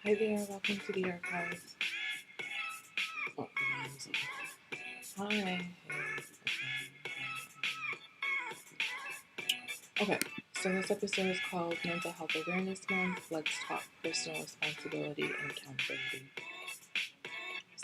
Hi there, welcome to the archives. Oh, the name's on. Hi. Hey. Okay, so this episode is called Mental Health Awareness Month. Let's talk personal responsibility and accountability.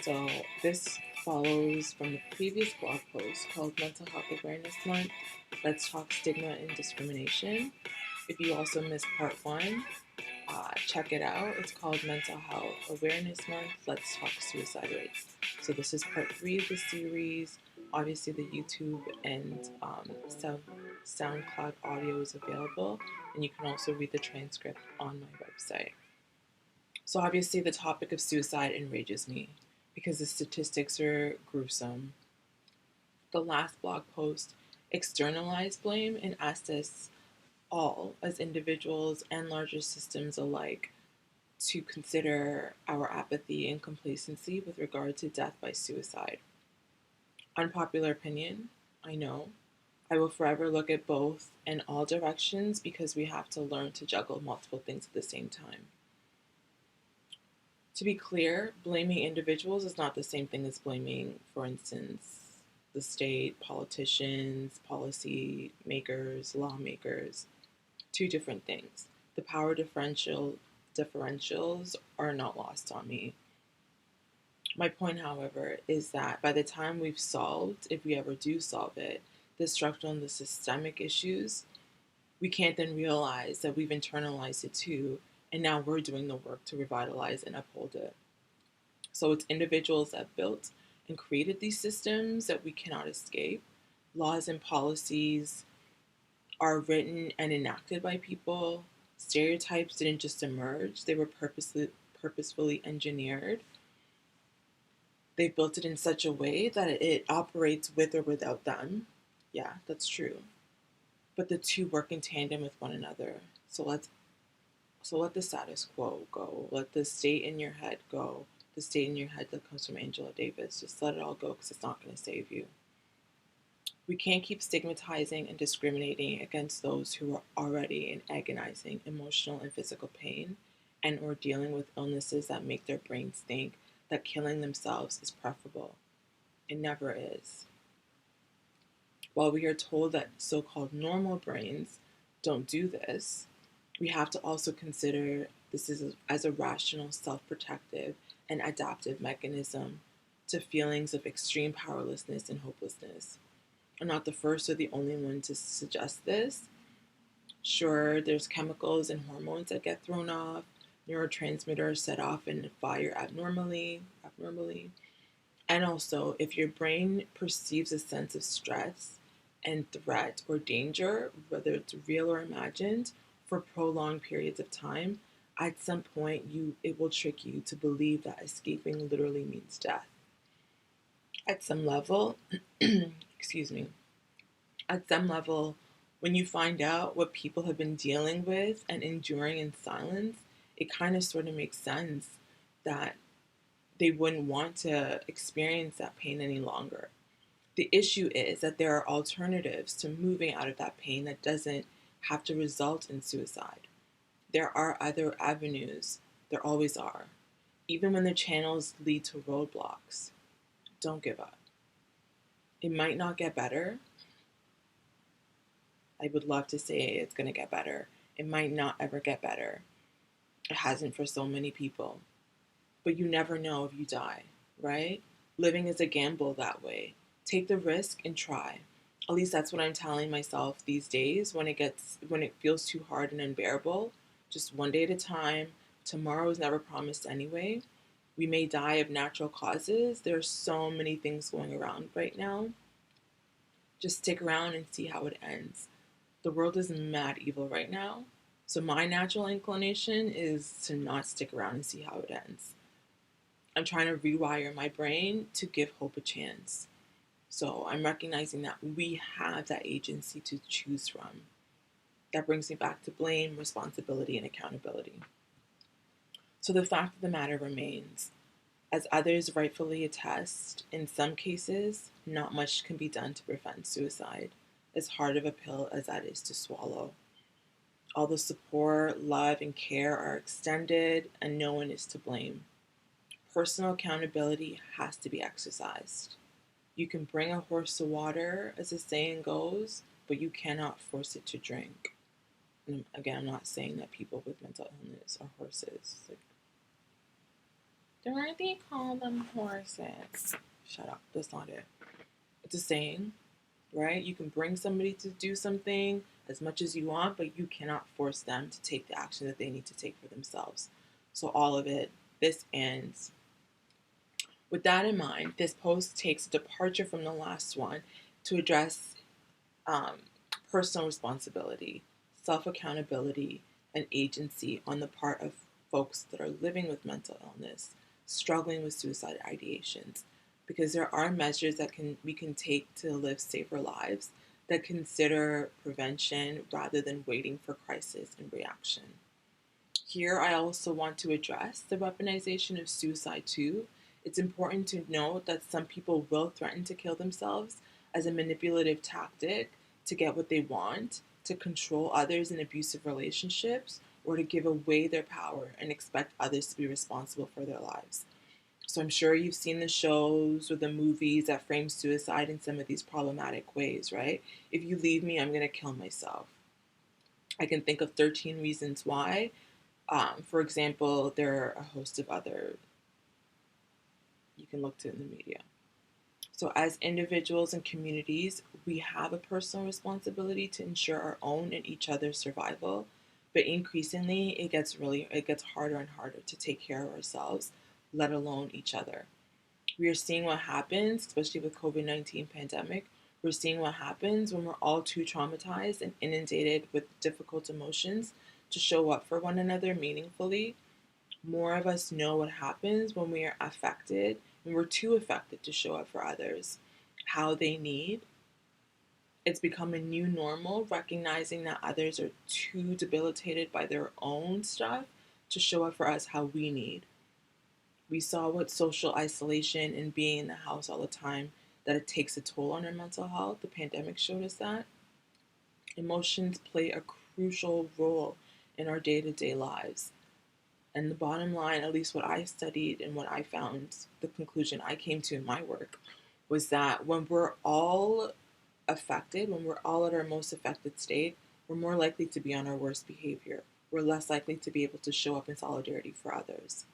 So this follows from the previous blog post called Mental Health Awareness Month. Let's talk stigma and discrimination. If you also missed part one, check it out. It's called Mental Health Awareness Month. Let's talk suicide rates. So this is part 3 of the series. Obviously, the YouTube and SoundCloud audio is available, and you can also read the transcript on my website. So obviously, the topic of suicide enrages me because the statistics are gruesome. The last blog post externalized blame and asked us all, as individuals and larger systems alike, to consider our apathy and complacency with regard to death by suicide. Unpopular opinion, I know. I will forever look at both in all directions because we have to learn to juggle multiple things at the same time. To be clear, blaming individuals is not the same thing as blaming, for instance, the state, politicians, policy makers, lawmakers. Two different things. The power differentials are not lost on me. My point, however, is that by the time we've solved, if we ever do solve it, the structural and the systemic issues, we can't then realize that we've internalized it too, and now we're doing the work to revitalize and uphold it. So it's individuals that built and created these systems that we cannot escape. Laws and policies are written and enacted by people. Stereotypes didn't just emerge, they were purposefully engineered. They built it in such a way that it operates with or without them. Yeah, that's true. But the two work in tandem with one another. So let the status quo go. Let the state in your head go. The state in your head that comes from Angela Davis. Just let it all go because it's not going to save you. We can't keep stigmatizing and discriminating against those who are already in agonizing emotional and physical pain and or dealing with illnesses that make their brains think that killing themselves is preferable. It never is. While we are told that so-called normal brains don't do this, we have to also consider this as a rational, self-protective, and adaptive mechanism to feelings of extreme powerlessness and hopelessness. I'm not the first or the only one to suggest this. Sure, there's chemicals and hormones that get thrown off, neurotransmitters set off and fire abnormally. And also, if your brain perceives a sense of stress and threat or danger, whether it's real or imagined, for prolonged periods of time, at some point it will trick you to believe that escaping literally means death. At some level, excuse me, at some level, when you find out what people have been dealing with and enduring in silence, it kind of sort of makes sense that they wouldn't want to experience that pain any longer. The issue is that there are alternatives to moving out of that pain that doesn't have to result in suicide. There are other avenues. There always are. Even when the channels lead to roadblocks, don't give up. It might not get better. I would love to say it's going to get better. It might not ever get better. It hasn't for so many people. But you never know if you die, right? Living is a gamble that way. Take the risk and try. At least that's what I'm telling myself these days when it feels too hard and unbearable. Just one day at a time. Tomorrow is never promised anyway. We may die of natural causes. There are so many things going around right now. Just stick around and see how it ends. The world is mad evil right now. So my natural inclination is to not stick around and see how it ends. I'm trying to rewire my brain to give hope a chance. So I'm recognizing that we have that agency to choose from. That brings me back to blame, responsibility, and accountability. So the fact of the matter remains, as others rightfully attest, in some cases, not much can be done to prevent suicide, as hard of a pill as that is to swallow. All the support, love, and care are extended, and no one is to blame. Personal accountability has to be exercised. You can bring a horse to water, as the saying goes, but you cannot force it to drink. And again, I'm not saying that people with mental illness are horses. Like, don't they call them horses? Shut up. That's not it. It's a saying, right? You can bring somebody to do something as much as you want, but you cannot force them to take the action that they need to take for themselves. So, all of it, this ends. With that in mind, this post takes a departure from the last one to address um, personal responsibility, self accountability, and agency on the part of folks that are living with mental illness, struggling with suicide ideations, because there are measures that we can take to live safer lives that consider prevention rather than waiting for crisis and reaction. Here, I also want to address the weaponization of suicide too. It's important to note that some people will threaten to kill themselves as a manipulative tactic to get what they want, to control others in abusive relationships, or to give away their power and expect others to be responsible for their lives. So I'm sure you've seen the shows or the movies that frame suicide in some of these problematic ways, right? If you leave me, I'm going to kill myself. I can think of 13 reasons why. For example, there are a host of other, you can look to in the media. So, as individuals and communities, we have a personal responsibility to ensure our own and each other's survival. But increasingly, it gets harder and harder to take care of ourselves, let alone each other. We are seeing what happens, especially with COVID-19 pandemic. We're seeing what happens when we're all too traumatized and inundated with difficult emotions to show up for one another meaningfully. More of us know what happens when we are affected, when we're too affected to show up for others, how they need. It's become a new normal, recognizing that others are too debilitated by their own stuff to show up for us how we need. We saw what social isolation and being in the house all the time, that it takes a toll on our mental health. The pandemic showed us that. Emotions play a crucial role in our day-to-day lives. And the bottom line, at least what I studied and what I found, the conclusion I came to in my work, was that when we're all affected, when we're all at our most affected state, we're more likely to be on our worst behavior. We're less likely to be able to show up in solidarity for others.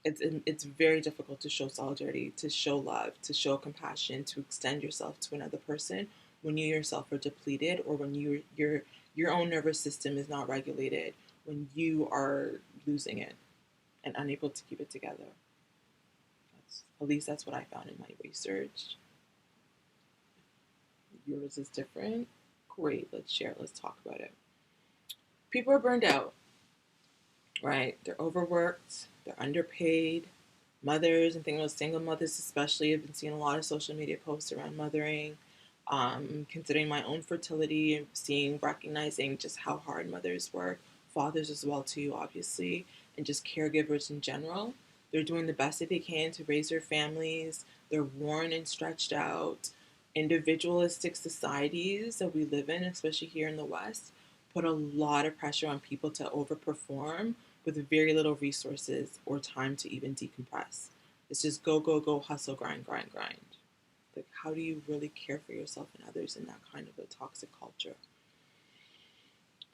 It's very difficult to show solidarity, to show love, to show compassion, to extend yourself to another person when you yourself are depleted, or when your own nervous system is not regulated, when you are losing it and unable to keep it together. At least that's what I found in my research. Yours is different. Great, let's share. Let's talk about it. People are burned out, right? They're overworked. They're underpaid. Mothers, and thinking about single mothers especially, I've been seeing a lot of social media posts around mothering. Considering my own fertility and recognizing just how hard mothers work, fathers as well too, obviously, and just caregivers in general. They're doing the best that they can to raise their families. They're worn and stretched out. Individualistic societies that we live in, especially here in the West, put a lot of pressure on people to overperform with very little resources or time to even decompress. It's just go, go, go, hustle, grind, grind, grind. Like, how do you really care for yourself and others in that kind of a toxic culture?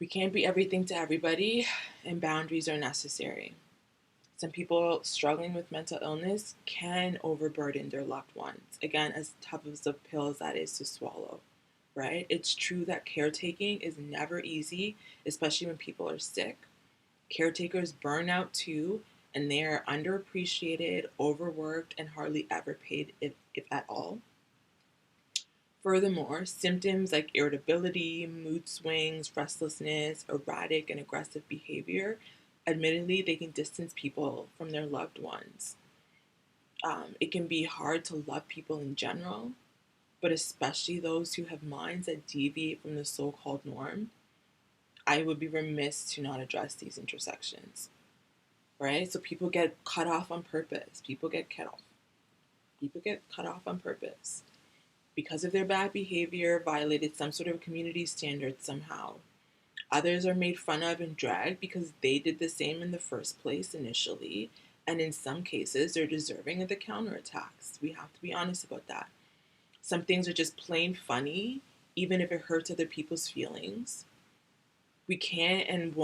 We can't be everything to everybody, and boundaries are necessary. Some people struggling with mental illness can overburden their loved ones. Again, as tough as a pill as that is to swallow, right? It's true that caretaking is never easy, especially when people are sick. Caretakers burn out too, and they are underappreciated, overworked, and hardly ever paid, if at all. Furthermore, symptoms like irritability, mood swings, restlessness, erratic and aggressive behavior, admittedly, they can distance people from their loved ones. It can be hard to love people in general, but especially those who have minds that deviate from the so called norm. I would be remiss to not address these intersections, right? So people get cut off on purpose. People get cut off. People get cut off on purpose because of their bad behavior, violated some sort of community standard somehow. Others are made fun of and dragged because they did the same in the first place initially. And in some cases, they're deserving of the counterattacks. We have to be honest about that. Some things are just plain funny, even if it hurts other people's feelings. We can't and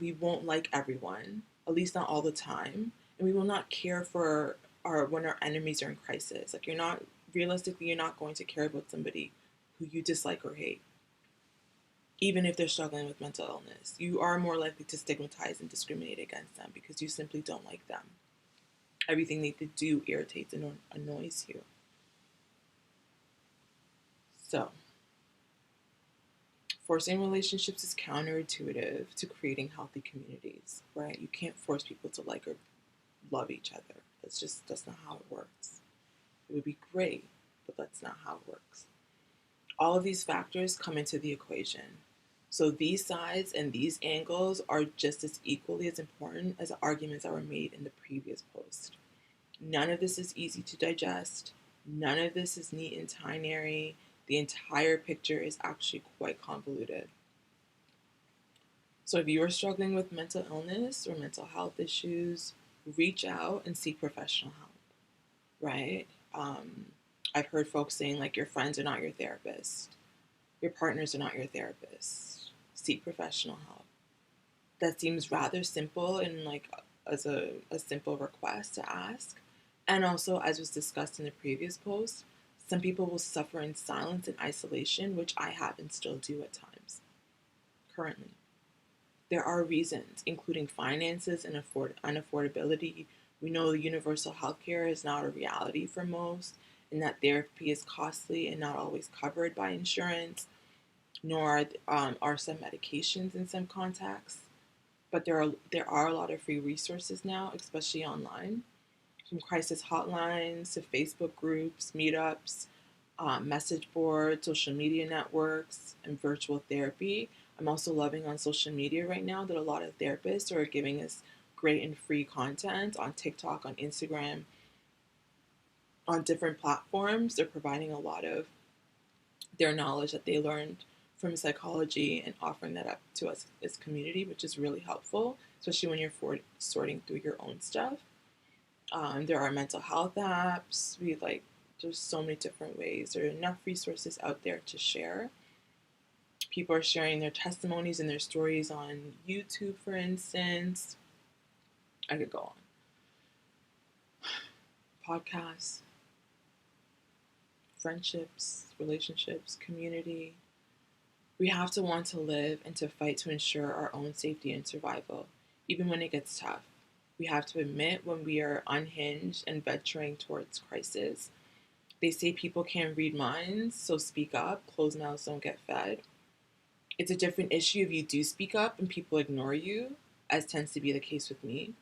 we won't like everyone, at least not all the time. And we will not care for our when our enemies are in crisis. Like, you're not going to care about somebody who you dislike or hate, even if they're struggling with mental illness. You are more likely to stigmatize and discriminate against them because you simply don't like them. Everything they do irritates and annoys you. So, forcing relationships is counterintuitive to creating healthy communities, right? You can't force people to like or love each other. That's not how it works. It would be great, but that's not how it works. All of these factors come into the equation. So these sides and these angles are just as equally as important as the arguments that were made in the previous post. None of this is easy to digest. None of this is neat and binary. The entire picture is actually quite convoluted. So if you are struggling with mental illness or mental health issues, reach out and seek professional help, right? I've heard folks saying, like, your friends are not your therapist. Your partners are not your therapist. Seek professional help. That seems rather simple and like as a simple request to ask. And also, as was discussed in the previous post, some people will suffer in silence and isolation, which I have and still do at times, currently. There are reasons, including finances and unaffordability. We know universal healthcare is not a reality for most, and that therapy is costly and not always covered by insurance, nor are some medications in some contexts. But there are a lot of free resources now, especially online, from crisis hotlines to Facebook groups, meetups, message boards, social media networks, and virtual therapy. I'm also loving on social media right now that a lot of therapists are giving us great and free content on TikTok, on Instagram, on different platforms. They're providing a lot of their knowledge that they learned from psychology and offering that up to us as community, which is really helpful, especially when you're sorting through your own stuff. There are mental health apps. There's so many different ways. There are enough resources out there to share. People are sharing their testimonies and their stories on YouTube, for instance. I could go on. Podcasts, friendships, relationships, community. We have to want to live and to fight to ensure our own safety and survival, even when it gets tough. We have to admit when we are unhinged and venturing towards crisis. They say people can't read minds, so speak up. Closed mouths don't get fed. It's a different issue if you do speak up and people ignore you, as tends to be the case with me.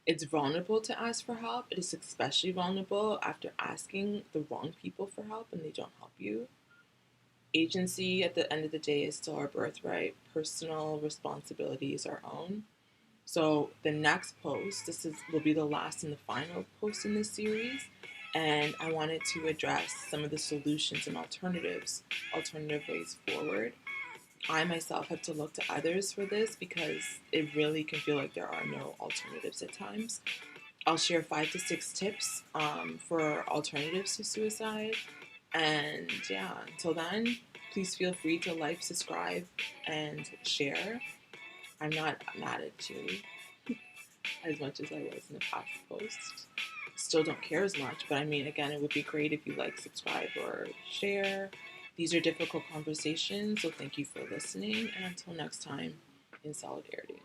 It's vulnerable to ask for help. It is especially vulnerable after asking the wrong people for help and they don't help you. Agency, at the end of the day, is still our birthright. Personal responsibility is our own. So the next post, will be the last and the final post in this series, and I wanted to address some of the solutions and alternative ways forward. I myself have to look to others for this because it really can feel like there are no alternatives at times. I'll share 5 to 6 tips for alternatives to suicide. And yeah, until then, please feel free to like, subscribe, and share. I'm not mad at you as much as I was in the past post. Still don't care as much, but I mean, again, it would be great if you like, subscribe, or share. These are difficult conversations, so thank you for listening, and until next time, in solidarity.